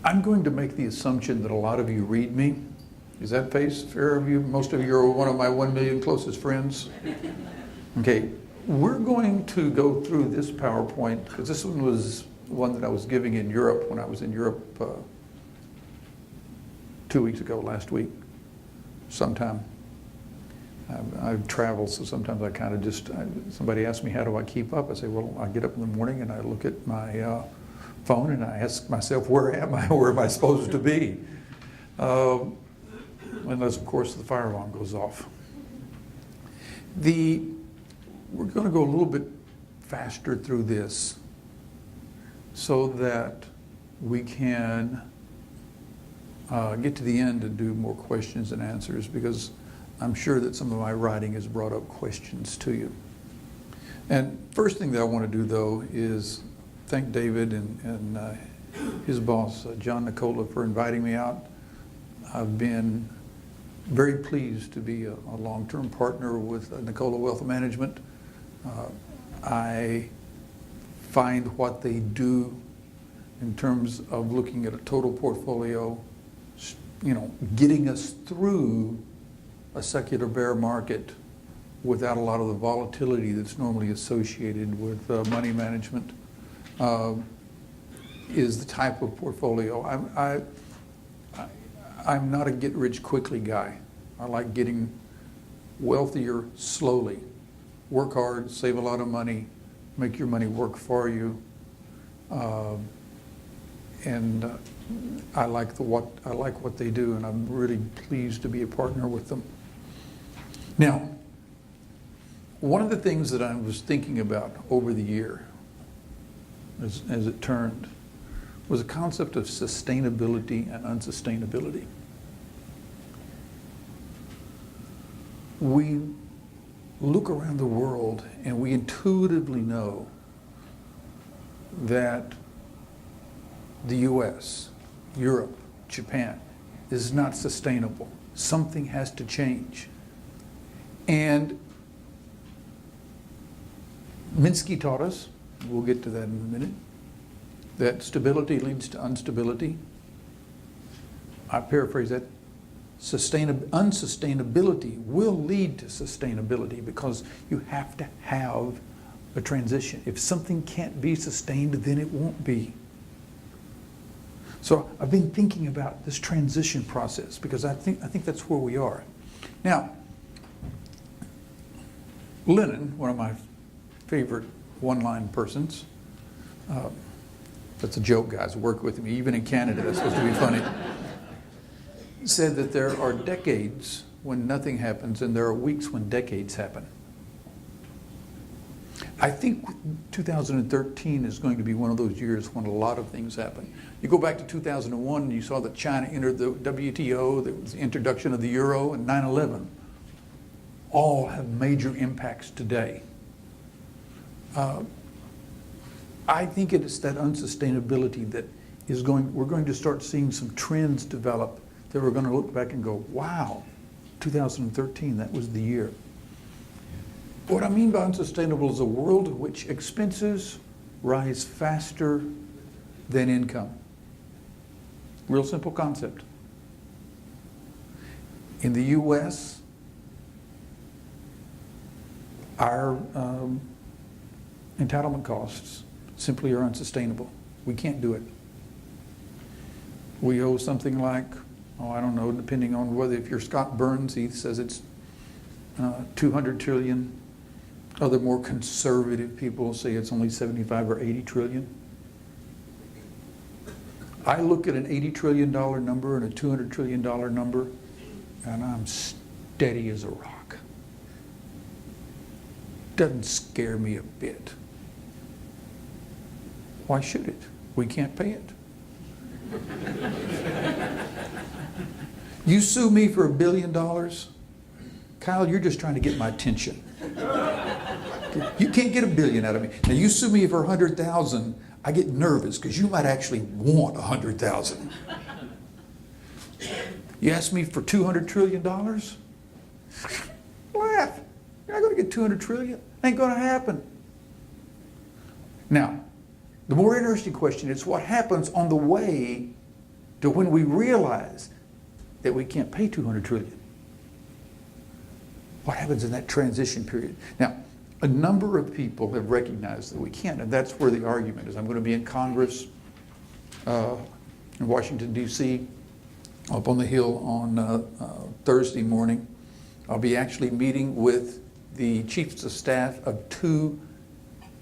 I'm going to make the assumption that a lot of you read me. Is that fair of you? Most of you are one of my 1 million closest friends. Okay, we're going to go through this PowerPoint, because this one was one that I was giving in Europe when I was in Europe 2 weeks ago, last week, sometime. I travel, so sometimes I kind of just, somebody asks me, how do I keep up? I say, well, I get up in the morning and I look at my phone and I ask myself, where am I? Where am I supposed to be? Unless, of course, the fire alarm goes off. We're going to go a little bit faster through this so that we can get to the end and do more questions and answers, because I'm sure that some of my writing has brought up questions to you. And first thing that I want to do, though, is thank David and his boss, John Nicola, for inviting me out. I've been very pleased to be a long-term partner with Nicola Wealth Management. I find what they do in terms of looking at a total portfolio, getting us through a secular bear market without a lot of the volatility that's normally associated with money management, is the type of portfolio. I'm not a get-rich-quickly guy. I like getting wealthier slowly. Work hard, save a lot of money, make your money work for you, and I like what they do, and I'm really pleased to be a partner with them. Now, one of the things that I was thinking about over the year, as it turned, was a concept of sustainability and unsustainability. We look around the world and we intuitively know that the US, Europe, Japan is not sustainable. Something has to change. And Minsky taught us, we'll get to that in a minute, that stability leads to instability. I paraphrase that. Unsustainability will lead to sustainability, because you have to have a transition. If something can't be sustained, then it won't be. So I've been thinking about this transition process, because I think that's where we are. Now, Lennon, one of my favorite one-line persons, that's a joke, guys, work with me, even in Canada, that's supposed to be funny, said that there are decades when nothing happens and there are weeks when decades happen. I think 2013 is going to be one of those years when a lot of things happen. You go back to 2001 and you saw that China entered the WTO, there was the introduction of the euro, and 9/11. All have major impacts today. I think it is that unsustainability that we're going to start seeing some trends develop that we're going to look back and go, wow, 2013, that was the year. What I mean by unsustainable is a world in which expenses rise faster than income. Real simple concept. In the US, our entitlement costs simply are unsustainable. We can't do it. We owe something like, I don't know, depending on whether, if you're Scott Burns, he says it's 200 trillion. Other more conservative people say it's only 75 or 80 trillion. I look at an $80 trillion number and a $200 trillion number, and I'm steady as a rock. Doesn't scare me a bit. Why should it? We can't pay it. You sue me for $1 billion, Kyle, you're just trying to get my attention. You can't get $1 billion out of me. Now you sue me for 100,000, I get nervous because you might actually want 100,000. You ask me for $200 trillion? Laugh. You're not going to get 200 trillion. Ain't going to happen. Now, the more interesting question is what happens on the way to when we realize that we can't pay 200 trillion. What happens in that transition period? Now, a number of people have recognized that we can't, and that's where the argument is. I'm going to be in Congress in Washington, D.C., up on the Hill on Thursday morning. I'll be actually meeting with the chiefs of staff of two,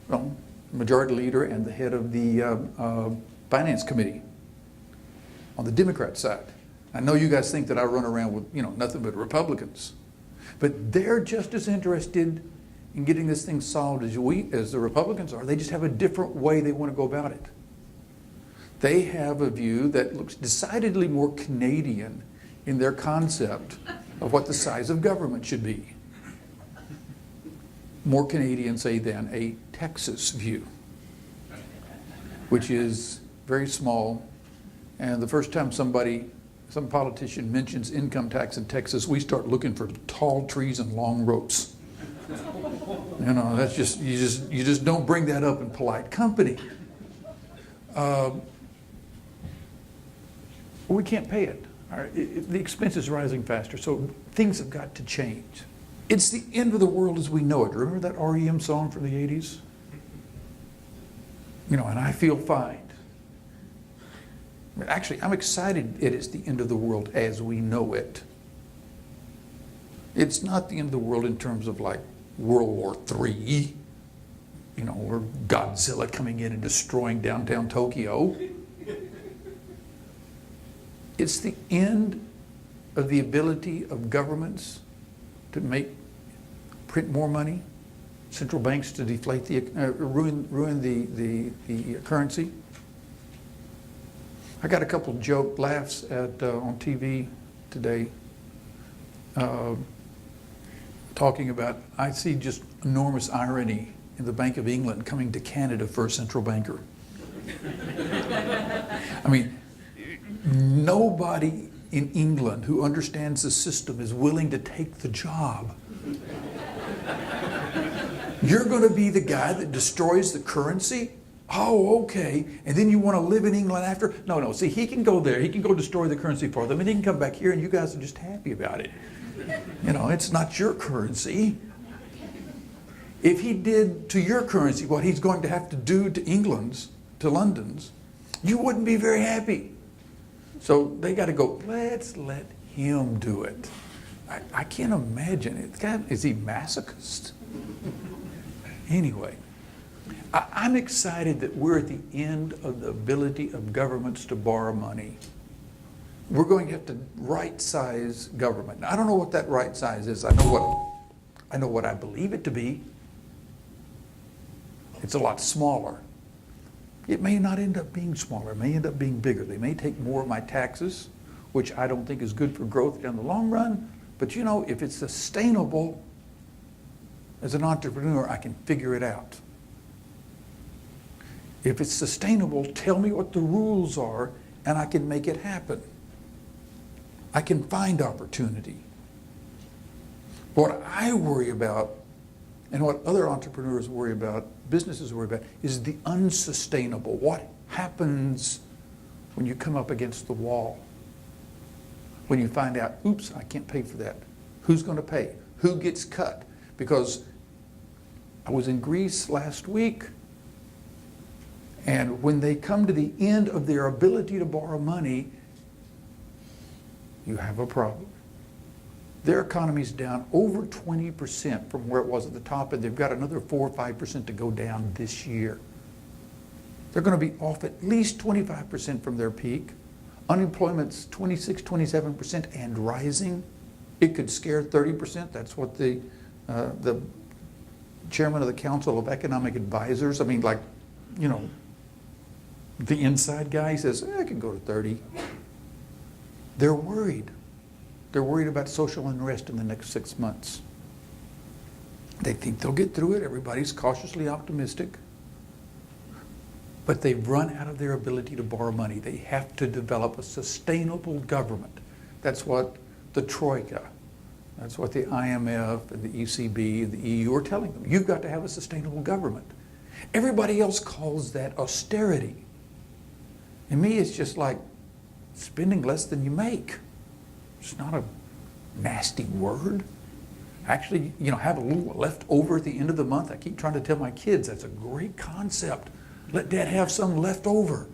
well, Majority Leader and the head of the Finance Committee on the Democrat side. I know you guys think that I run around with, nothing but Republicans, but they're just as interested in getting this thing solved as the Republicans are. They just have a different way they want to go about it. They have a view that looks decidedly more Canadian in their concept of what the size of government should be. More Canadian, say, than a Texas view, which is very small. And the first time some politician mentions income tax in Texas, we start looking for tall trees and long ropes. That's just, you just don't bring that up in polite company. We can't pay it. The expense is rising faster, so things have got to change. It's the end of the world as we know it. Remember that REM song from the 80s? And I feel fine. Actually, I'm excited it is the end of the world as we know it. It's not the end of the world in terms of like World War III, or Godzilla coming in and destroying downtown Tokyo. It's the end of the ability of governments to print more money, central banks to deflate ruin the currency. I got a couple joke laughs on TV today, talking about, I see just enormous irony in the Bank of England coming to Canada for a central banker. I mean, nobody in England who understands the system is willing to take the job. You're going to be the guy that destroys the currency? Oh, okay. And then you want to live in England after? No. See, he can go there. He can go destroy the currency for them, and he can come back here, and you guys are just happy about it. It's not your currency. If he did to your currency what he's going to have to do to England's, to London's, you wouldn't be very happy. So they got to go, let's let him do it. I can't imagine it. Is he masochist? Anyway, I'm excited that we're at the end of the ability of governments to borrow money. We're going to have to right-size government. Now, I don't know what that right size is. I know what I believe it to be. It's a lot smaller. It may not end up being smaller. It may end up being bigger. They may take more of my taxes, which I don't think is good for growth in the long run. But if it's sustainable, as an entrepreneur, I can figure it out. If it's sustainable, tell me what the rules are, and I can make it happen. I can find opportunity. What I worry about, and what other entrepreneurs worry about, businesses worry about, is the unsustainable. What happens when you come up against the wall? When you find out, oops, I can't pay for that. Who's going to pay? Who gets cut? Because I was in Greece last week, and when they come to the end of their ability to borrow money, you have a problem. Their economy's down over 20% from where it was at the top, and they've got another 4 or 5% to go down this year. They're going to be off at least 25% from their peak. Unemployment's 26, 27% and rising. It could scare 30%. That's what the chairman of the Council of Economic Advisors, the inside guy, says, it can go to 30. They're worried. They're worried about social unrest in the next 6 months. They think they'll get through it. Everybody's cautiously optimistic. But they've run out of their ability to borrow money. They have to develop a sustainable government. That's what the Troika, that's what the IMF and the ECB and the EU are telling them. You've got to have a sustainable government. Everybody else calls that austerity. And me, it's just like, spending less than you make. It's not a nasty word. Actually, have a little left over at the end of the month. I keep trying to tell my kids that's a great concept. Let Dad have some left over.